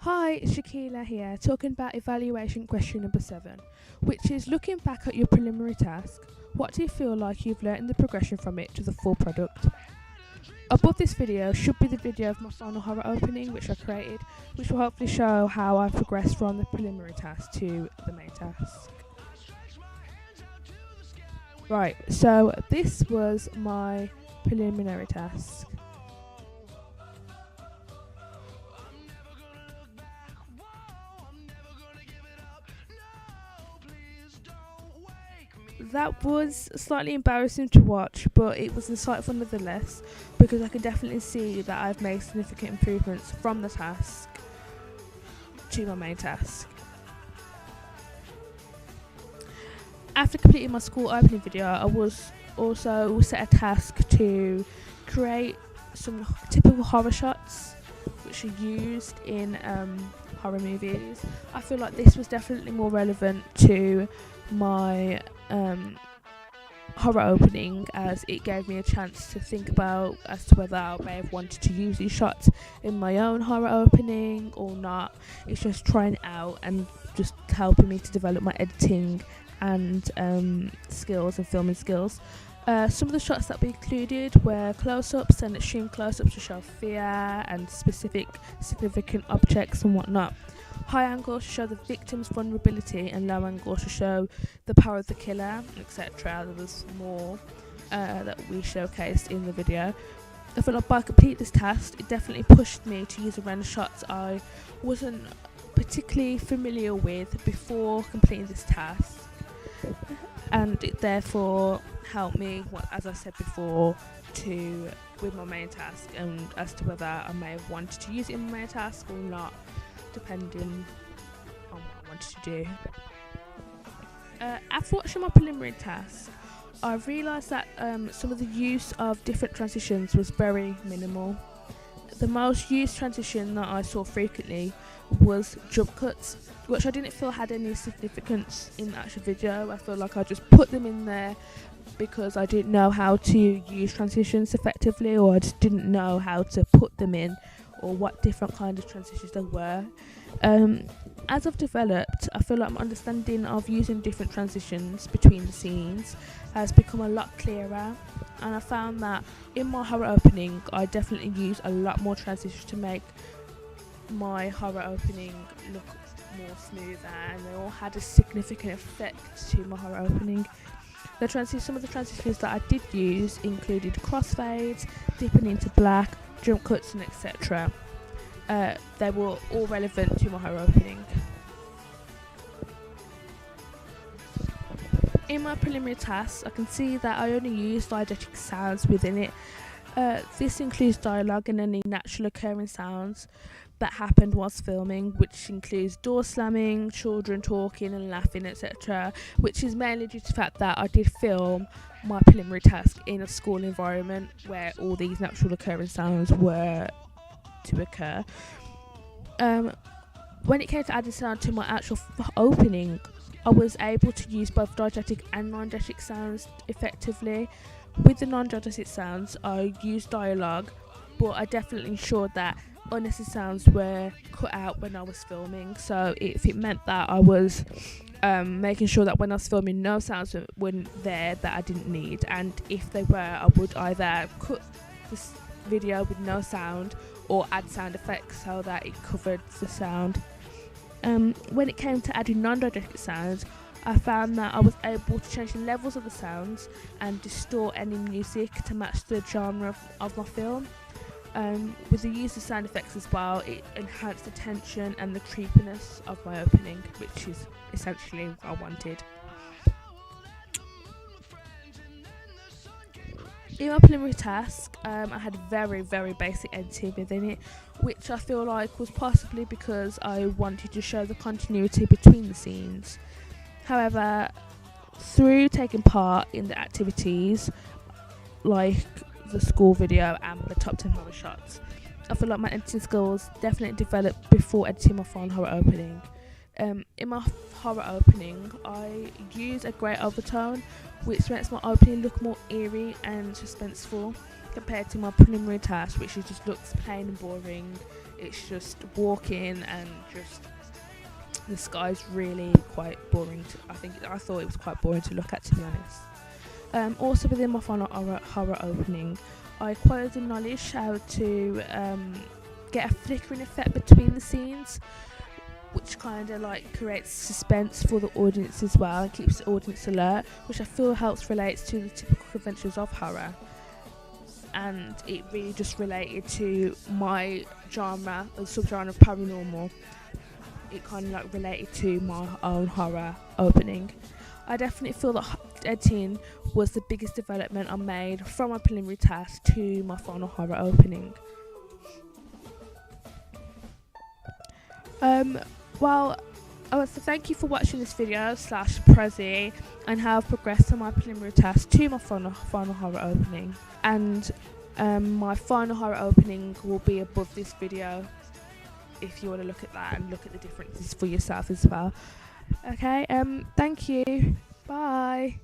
Hi, it's Shakila here, talking about evaluation question number 7, which is looking back at your preliminary task, what do you feel like you've learnt in the progression from it to the full product? Above this video should be the video of my final horror opening which I created, which will hopefully show how I progressed from the preliminary task to the main task. Right, so this was my preliminary task. That was slightly embarrassing to watch, but it was insightful nonetheless because I could definitely see that I've made significant improvements from the task to my main task. After completing my school opening video, I was also set a task to create some typical horror shots which are used in horror movies. I feel like this was definitely more relevant to my horror opening, as it gave me a chance to think about as to whether I may have wanted to use these shots in my own horror opening or not. It's just trying it out and just helping me to develop my editing and skills and filming skills. Some of the shots that we included were close-ups and extreme close-ups to show fear and specific significant objects and whatnot. High angles to show the victim's vulnerability and low angles to show the power of the killer, etc. There was more that we showcased in the video. I feel like by completing this task, it definitely pushed me to use around shots I wasn't particularly familiar with before completing this task, and it therefore helped me, as I said before, with my main task, and as to whether I may have wanted to use it in my main task or not, depending on what I wanted to do. After watching my preliminary task, I realised that some of the use of different transitions was very minimal. The most used transition that I saw frequently was jump cuts, which I didn't feel had any significance in the actual video. I feel like I just put them in there because I didn't know how to use transitions effectively, or I just didn't know how to put them in, or what different kind of transitions there were. As I've developed, I feel like my understanding of using different transitions between the scenes has become a lot clearer, and I found that in my horror opening I definitely use a lot more transitions to make my horror opening look more smoother, and they all had a significant effect to my horror opening. Some of the transitions that I did use included crossfades, dipping into black, jump cuts and etc. They were all relevant to my horror opening. In my preliminary task, I can see that I only used diegetic sounds within it. This includes dialogue and any natural occurring sounds that happened whilst filming, which includes door slamming, children talking and laughing, etc., which is mainly due to the fact that I did film my preliminary task in a school environment where all these natural occurring sounds were to occur. When it came to adding sound to my actual opening, I was able to use both diegetic and non-diegetic sounds effectively. With the non-diegetic sounds, I used dialogue, but I definitely ensured that unnecessary sounds were cut out when I was filming. So if it meant that I was making sure that when I was filming no sounds weren't there that I didn't need, and if they were, I would either cut this video with no sound or add sound effects so that it covered the sound. When it came to adding non-diegetic sounds, I found that I was able to change the levels of the sounds and distort any music to match the genre of my film. With the use of sound effects as well, it enhanced the tension and the creepiness of my opening, which is essentially what I wanted. In my preliminary task, I had very basic editing within it, which I feel like was possibly because I wanted to show the continuity between the scenes. However, through taking part in the activities like the school video and the top 10 horror shots, I feel like my editing skills definitely developed before editing my final horror opening. In my horror opening, I use a grey overtone, which makes my opening look more eerie and suspenseful compared to my preliminary task, which just looks plain and boring. it's just walking and just the sky's really quite boring. I thought it was quite boring to look at, to be honest. Also within my final horror opening, I acquired the knowledge how to get a flickering effect between the scenes, which kind of like creates suspense for the audience as well and keeps the audience alert, which I feel helps relates to the typical conventions of horror. And it really just related to my genre, or subgenre of paranormal. It kind of like related to my own horror opening. I definitely feel that editing was the biggest development I made from my preliminary task to my final horror opening. Well, I want to thank you for watching this video / Prezi and how I've progressed on my preliminary task to my final horror opening. And my final horror opening will be above this video if you want to look at that and look at the differences for yourself as well. Okay, thank you. Bye.